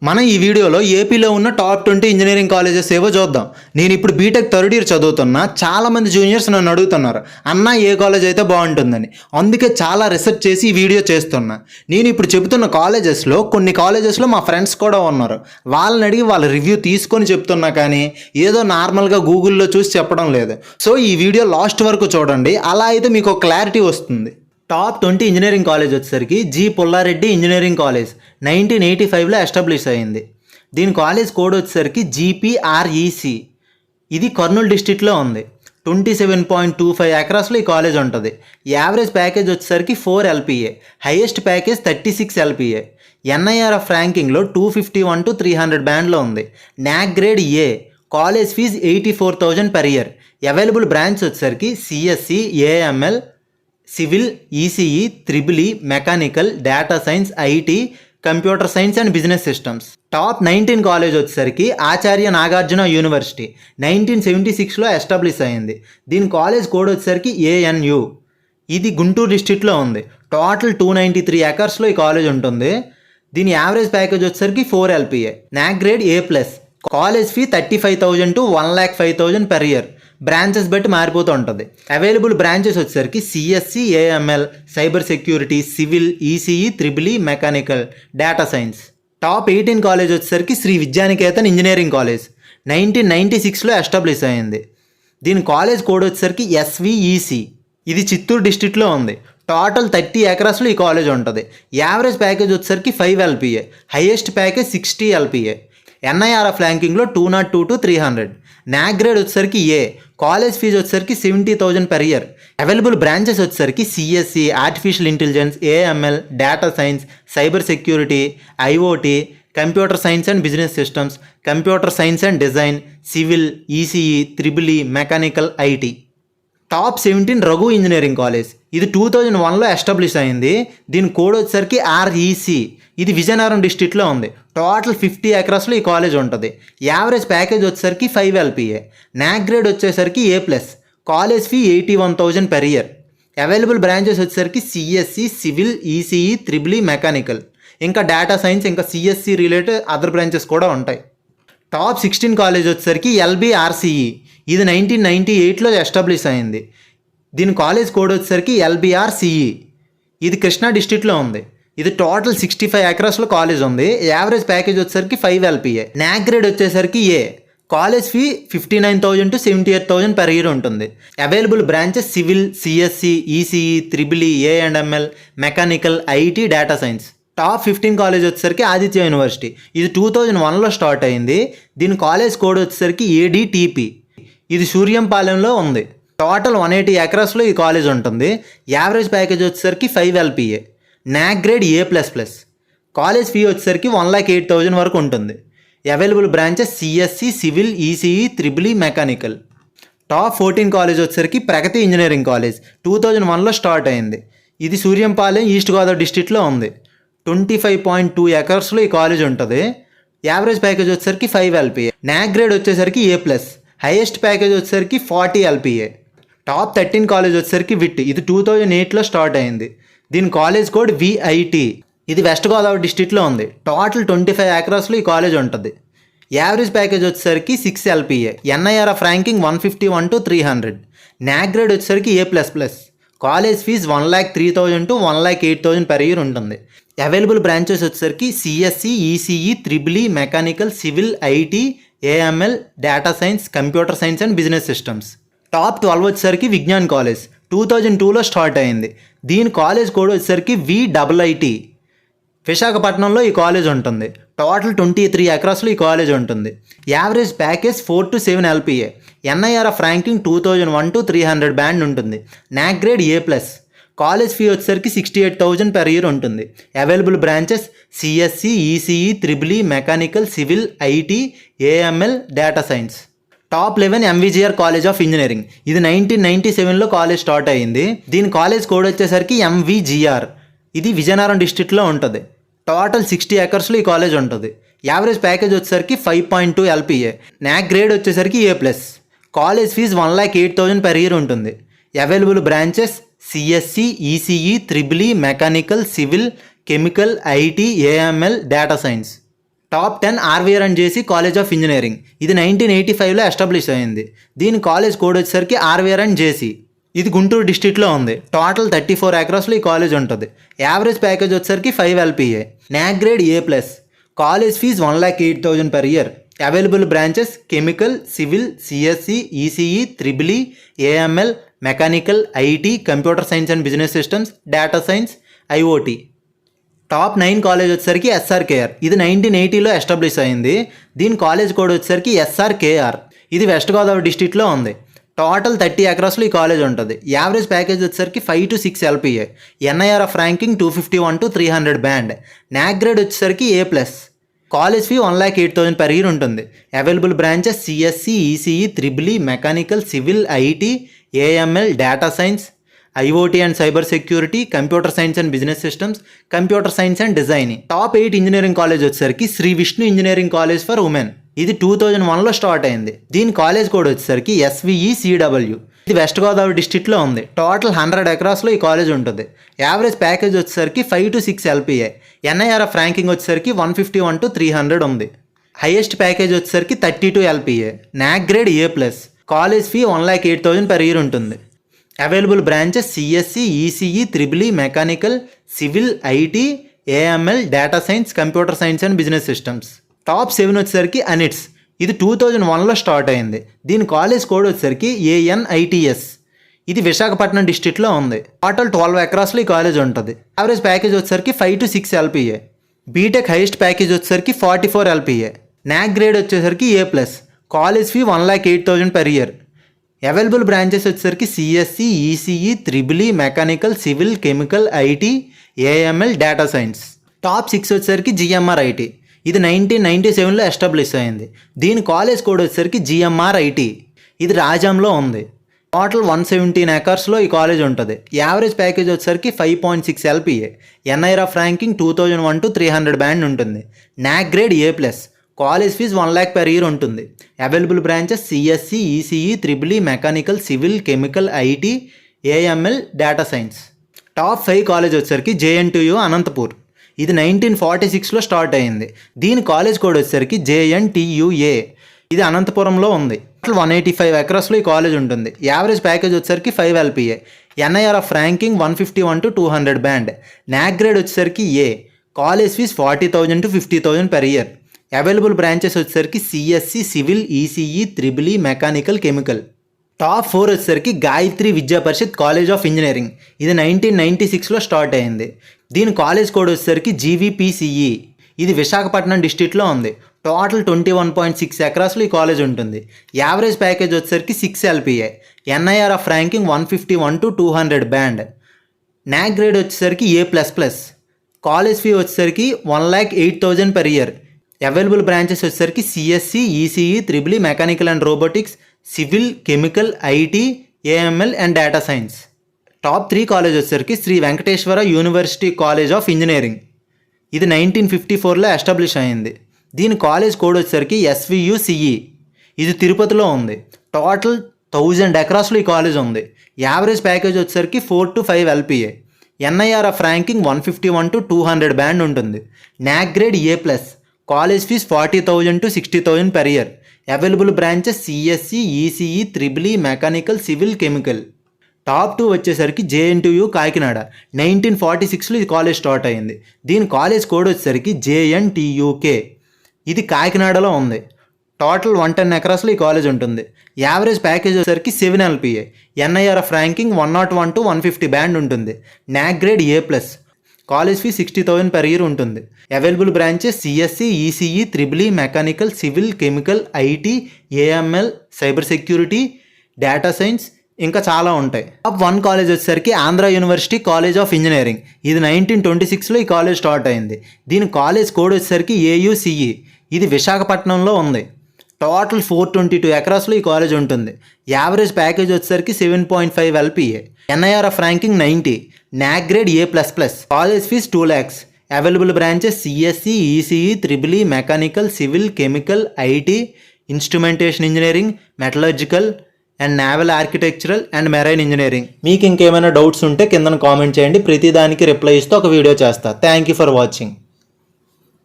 మనం ఈ వీడియోలో ఏపీలో ఉన్న టాప్ 20 ఇంజనీరింగ్ కాలేజెస్ ఏవో చూద్దాం. నేను ఇప్పుడు బీటెక్ థర్డ్ ఇయర్ చదువుతున్నా. చాలామంది జూనియర్స్ నన్ను అడుగుతున్నారు, అన్న ఏ కాలేజ్ అయితే బాగుంటుందని. అందుకే చాలా రీసెర్చ్ చేసి ఈ వీడియో చేస్తున్నా. నేను ఇప్పుడు చెబుతున్న కాలేజెస్లో కొన్ని కాలేజెస్లో మా ఫ్రెండ్స్ కూడా ఉన్నారు. వాళ్ళని అడిగి వాళ్ళ రివ్యూ తీసుకొని చెప్తున్నా, కానీ ఏదో నార్మల్గా గూగుల్లో చూసి చెప్పడం లేదు. సో ఈ వీడియో లాస్ట్ వరకు చూడండి, అలా అయితే మీకు క్లారిటీ వస్తుంది. టాప్ 20 ఇంజనీరింగ్ కాలేజ్ వచ్చేసరికి జి పుల్లారెడ్డి ఇంజనీరింగ్ కాలేజ్ 1985లో ఎస్టాబ్లిష్ అయింది. దీని కాలేజ్ కోడ్ వచ్చేసరికి జీపీఆర్ఈసి. ఇది కర్నూలు డిస్టిక్లో ఉంది. 27.25 ఎకరాస్లో ఈ కాలేజ్ ఉంటుంది. యావరేజ్ ప్యాకేజ్ వచ్చేసరికి 4 LPA, highest package 36 LPA. NIRF ర్యాంకింగ్లో 251 to 300 బ్యాండ్లో ఉంది. నాక్ గ్రేడ్ ఏ. College fees 84,000 per year. Available branch వచ్చేసరికి CSE, AML, civil, ECE, triple E, mechanical, data science, IT, computer science and business systems. Top 19 college వచ్చేసరికి Acharya Nagarjuna university 1976లో establish అయింది. దీని college code వచ్చేసరికి ANU. ఇది గుంటూరు డిస్ట్రిక్ట్లో ఉంది. టోటల్ 293 ఎకర్స్లో ఈ కాలేజ్ ఉంటుంది. దీని యావరేజ్ ప్యాకేజ్ వచ్చేసరికి 4 LPA, NAAC grade A+. College fee 35,000 to 1,05,000 per year. Branches బట్టి మారిపోతూ ఉంటుంది. అవైలబుల్ బ్రాంచెస్ వచ్చేసరికి CSE, AML, cyber security, civil, ECE, triple E, mechanical, data science. Top 18 college వచ్చేసరికి శ్రీ విద్యానికేతన్ ఇంజనీరింగ్ కాలేజ్ 1996లో ఎస్టాబ్లిష్ అయింది. దీని కాలేజ్ కోడ్ వచ్చేసరికి ఎస్విఈసి. ఇది చిత్తూరు డిస్ట్రిక్ట్లో ఉంది. టోటల్ 30 ఎకరాస్లో ఈ కాలేజ్ ఉంటుంది. యావరేజ్ ప్యాకేజ్ వచ్చేసరికి 5 LPA, highest package 60 LPA. NIRF ర్యాంకింగ్లో 202 to 300. నాక్ గ్రేడ్ వచ్చేసరికి ఏ. కాలేజ్ ఫీజు వచ్చేసరికి 70,000 per year. అవైలబుల్ బ్రాంచెస్ వచ్చేసరికి CSE, artificial intelligence, AML, data science, cyber security, IoT, computer science and business systems, computer science and design, civil, ECE, triple E, mechanical, IT. Top 17 Raghu engineering college. ఇది 2001లో establish అయింది. దీని code వచ్చేసరికి REC. ఇది విజయనగరం డిస్ట్రిక్ట్లో ఉంది. Total 50 ఎకరాస్లో ఈ college ఉంటుంది. యావరేజ్ ప్యాకేజ్ వచ్చేసరికి 5 LPA, నాక్ గ్రేడ్ వచ్చేసరికి ఏ+. College fee 81,000 per year. Available branches వచ్చేసరికి CSE, civil, ECE, triple E, mechanical, ఇంకా డేటా సైన్స్, ఇంకా సిఎస్సి రిలేటెడ్ అదర్ బ్రాంచెస్ కూడా ఉంటాయి. టాప్ 16 కాలేజ్ వచ్చేసరికి ఎల్బిఆర్సిఈ. ఇది 1998లో ఎస్టాబ్లిష్ అయింది. దీని కాలేజ్ కోడ్ వచ్చేసరికి ఎల్బిఆర్సిఈ. ఇది కృష్ణా డిస్ట్రిక్ట్లో ఉంది. ఇది టోటల్ 65 ఎకరాస్లో కాలేజ్ ఉంది. యావరేజ్ ప్యాకేజ్ వచ్చేసరికి 5 LPA, నాక్ గ్రేడ్ వచ్చేసరికి ఏ. College fee 59,000 to 78,000 per year ఉంటుంది. Available branches civil, CSE, ECE, triple E, AML, mechanical, IT, data science. Top 15 college వచ్చేసరికి ఆదిత్య యూనివర్సిటీ. ఇది 2001లో స్టార్ట్ అయింది. దీని కాలేజ్ కోడ్ వచ్చేసరికి ఏడిటిపి. ఇది సూర్యంపాలెంలో ఉంది. టోటల్ 180 ఎకరాస్లో ఈ కాలేజ్ ఉంటుంది. యావరేజ్ ప్యాకేజ్ వచ్చేసరికి 5 LPA, నాక్ గ్రేడ్ ఏ++. కాలేజ్ ఫీ వచ్చేసరికి 1,08,000 వరకు ఉంటుంది. Available branches CSE, civil, ECE, triple E, mechanical. Top 14 college వచ్చేసరికి ప్రగతి ఇంజనీరింగ్ కాలేజ్ 2001లో స్టార్ట్ అయింది. ఇది సూర్యంపాలెం, ఈస్ట్ గోదావరి డిస్ట్రిక్ట్లో ఉంది. 25.2 ఎకర్స్లో ఈ కాలేజ్ ఉంటుంది. యావరేజ్ ప్యాకేజ్ వచ్చేసరికి 5 LPA, నాక్ గ్రేడ్ వచ్చేసరికి ఏ+. హైయెస్ట్ ప్యాకేజ్ వచ్చేసరికి 40 LPA. టాప్ 13 కాలేజ్ వచ్చేసరికి విట్. ఇది 2008లో స్టార్ట్ అయింది. దీని కాలేజ్ కోడ్ విఐటి. ఇది వెస్ట్ గోదావరి డిస్ట్రిక్ట్లో ఉంది. టోటల్ 25 ఎకరాస్లో ఈ కాలేజ్ ఉంటుంది. యావరేజ్ ప్యాకేజ్ వచ్చేసరికి 6 LPA, NIRF ranking 151 to 300. NAAC grade వచ్చేసరికి ఏ++. College fees 1,03,000 to 1,08,000 per year ఉంటుంది. అవైలబుల్ బ్రాంచెస్ వచ్చేసరికి CSC, ECE, triple E, mechanical, civil, IT, AML, data science, computer science and business systems. Top 12 వచ్చేసరికి Vignan college 2002లో start అయింది. దీని college code వచ్చేసరికి విఐఐటి. విశాఖపట్నంలో ఈ college ఉంటుంది. టోటల్ 23 ఎకరాస్లో ఈ కాలేజ్ ఉంటుంది. Average package 4 to 7 LPA, NIRF ranking 2001 to 300 band ఉంటుంది. నాక్ గ్రేడ్ ఏ+. కాలేజ్ ఫీ వచ్చేసరికి 68,000 per year ఉంటుంది. Available branches CSE, ECE, triple E, mechanical, civil, IT, AML, data science. Top 11 MVGR college of engineering. ఇది 1997లో college start అయింది. దీని college code వచ్చేసరికి MVGR. ఇది విజయనగరం డిస్ట్రిక్ట్లో ఉంటుంది. టోటల్ 60 ఎకర్స్లో ఈ కాలేజ్ ఉంటుంది. యావరేజ్ ప్యాకేజ్ వచ్చేసరికి 5.2 LPA, నాక్ గ్రేడ్ వచ్చేసరికి ఏ+. కాలేజ్ ఫీజ్ 1,08,000 per year ఉంటుంది. Available branches CSE, ECE, triple E, mechanical, civil, chemical, IT, AML, data science. Top 10 RVR and JC college of engineering. ఇది 1985లో establish అయింది. దీని college code వచ్చేసరికి RVR and JC. ఇది గుంటూరు డిస్ట్రిక్ట్లో ఉంది. టోటల్ 34 ఎకరాస్లో ఈ కాలేజ్ ఉంటుంది. యావరేజ్ ప్యాకేజ్ వచ్చేసరికి 5 LPA. NAAC grade A+. College fees 1,08,000 per year. Available branches chemical, civil, CSE, ECE, triple E, AML, mechanical, IT, computer science and business systems, data science, IoT. Top 9 college వచ్చేసరికి SRKR. ఇది 1980లో establish అయింది. దీని college code వచ్చేసరికి SRKR. ఇది west Godavari డిస్ట్రిక్ట్లో ఉంది. Total 30 ఎకరాస్లో ఈ కాలేజ్ ఉంటుంది. యావరేజ్ ప్యాకేజ్ వచ్చేసరికి 5 to 6 LPA. NIRF ranking 251 to 300 band. NAAC grade వచ్చేసరికి A+. College fee 1,08,000 per year ఉంటుంది. Available branches CSE, ECE, triple E, mechanical, civil, IT, AML, data science, IOT and cyber security, computer science and business systems, computer science and designing. Top 8 engineering college వచ్చేసరికి Shri Vishnu engineering college for women. ఇది 2001లో start అయింది. దీని college code వచ్చేసరికి SVECW. ఇది west Godavari డిస్ట్రిక్ట్లో ఉంది. Total 100 ఎకరాస్లో ఈ కాలేజ్ ఉంటుంది. యావరేజ్ ప్యాకేజ్ వచ్చేసరికి 5 to 6 LPA. NIRF ర్యాంకింగ్ వచ్చేసరికి 151 to 300 ఉంది. హైయెస్ట్ ప్యాకేజ్ వచ్చేసరికి 32 LPA. NAAC grade A+. College fee 1,08,000 per year ఉంటుంది. Available branches CSE, ECE, triple E, mechanical, civil, IT, AML, data science, computer science and business systems. Top 7 వచ్చేసరికి అనిట్స్. ఇది 2001లో start అయింది. దీని college code వచ్చేసరికి ANITS. ఇది విశాఖపట్నం డిస్ట్రిక్ట్లో ఉంది. టోటల్ 12 ఎకరాస్లో ఈ కాలేజ్ ఉంటుంది. యావరేజ్ ప్యాకేజ్ వచ్చేసరికి 5 to 6 LPA. BTech highest package వచ్చేసరికి 44 LPA. నాక్ గ్రేడ్ వచ్చేసరికి A+. College fee 1,08,000 per year. Available branches వచ్చేసరికి CSC, ECE, triple E, mechanical, civil, chemical, IT, AML, data science. Top 6 వచ్చేసరికి GMRIT. ఇది 1997లో establish అయింది. దీని college code వచ్చేసరికి GMRIT. ఇది రాజాంలో ఉంది. టోటల్ 117 ఎకర్స్లో ఈ కాలేజ్ ఉంటుంది. యావరేజ్ ప్యాకేజ్ వచ్చేసరికి 5.6 LPA. NIRF ranking 2001 to 300 band ఉంటుంది. NAAC grade A+. College fees 1 lakh per year ఉంటుంది. Available branches CSE, ECE, triple E, mechanical, civil, chemical, IT, AML, data science. Top 5 college వచ్చేసరికి JNTU Anantapur. ఇది 1946లో start అయింది. దీని college code వచ్చేసరికి JNTUA. ఇది అనంతపురంలో ఉంది. టోటల్ 185 ఎకరాస్లో ఈ కాలేజ్ ఉంటుంది. యావరేజ్ ప్యాకేజ్ వచ్చేసరికి 5 LPA. NIRF ranking 151 to 200 band. NAAC grade వచ్చేసరికి A. College fees 40,000 to 50,000 per year. Available branches వచ్చేసరికి CSE, civil, ECE, triple E, mechanical, chemical. Top 4 వచ్చేసరికి గాయత్రి విద్యా పరిషత్ కాలేజ్ ఆఫ్ ఇంజనీరింగ్. ఇది 1996లో స్టార్ట్ అయింది. దీని కాలేజ్ కోడ్ వచ్చేసరికి GVPCE. ఇది విశాఖపట్నం డిస్ట్రిక్ట్లో ఉంది. టోటల్ 21.6 ఎకరాస్లో ఈ కాలేజ్ ఉంటుంది. యావరేజ్ ప్యాకేజ్ వచ్చేసరికి 6 LPA. NIRF ranking 151 to 200 band. NAAC grade వచ్చేసరికి A++. కాలేజ్ ఫీ వచ్చేసరికి 1,08,000 per year. అవైలబుల్ బ్రాంచెస్ వచ్చేసరికి CSC, ECE, triple E, mechanical and robotics, civil, chemical, IT, AML and data science. Top 3 college వచ్చేసరికి Shri Venkateswara university college of engineering. ఇది 1954లో establish అయింది. దీని college code వచ్చేసరికి SVUCE. ఇది తిరుపతిలో ఉంది. టోటల్ 1000 ఎకరాస్లో ఈ కాలేజ్ ఉంది. యావరేజ్ ప్యాకేజ్ వచ్చేసరికి 4 to 5 LPA. NIRF ranking 151 to 200 band ఉంటుంది. NAAC grade A+. College fees 40,000 to 60,000 per year. Available branches CSE, ECE, triple E, mechanical, civil, chemical. Top 2 వచ్చేసరికి JNTU Kakinada. 1946లో ఈ కాలేజ్ స్టార్ట్ అయింది. దీని college code వచ్చేసరికి JNTUK. ఇది కాకినాడలో ఉంది. టోటల్ 110 ఎకరాస్లో ఈ కాలేజ్ ఉంటుంది. యావరేజ్ ప్యాకేజ్ వచ్చేసరికి 7 LPA. NIRF ranking 101 to 150 band ఉంటుంది. NAAC grade A+. College fee 60,000 per year ఉంటుంది. Available branches CSE, ECE, triple E, mechanical, civil, chemical, IT, AML, cyber security, data science ఇంకా చాలా ఉంటాయి. Top 1 college వచ్చేసరికి Andhra university college of engineering. ఇది 1926లో ఈ college start అయింది. దీని కాలేజ్ కోడ్ వచ్చేసరికి AUCE. ఇది విశాఖపట్నంలో ఉంది. టోటల్ 422 ఎకరాస్లో ఈ కాలేజ్ ఉంటుంది. యావరేజ్ ప్యాకేజ్ వచ్చేసరికి 7.5 LPA. NIRF ranking 90. NAAC grade A++. College fees 2 lakhs. Available branches CSE, ECE, triple E, mechanical, civil, chemical, IT, instrumentation engineering, metallurgical and naval architectural and marine engineering. మీకు ఇంకేమైనా doubts ఉంటే కింద comment చేయండి. ప్రతిదానికి reply ఇస్తూ ఒక video చేస్తా. Thank you for watching.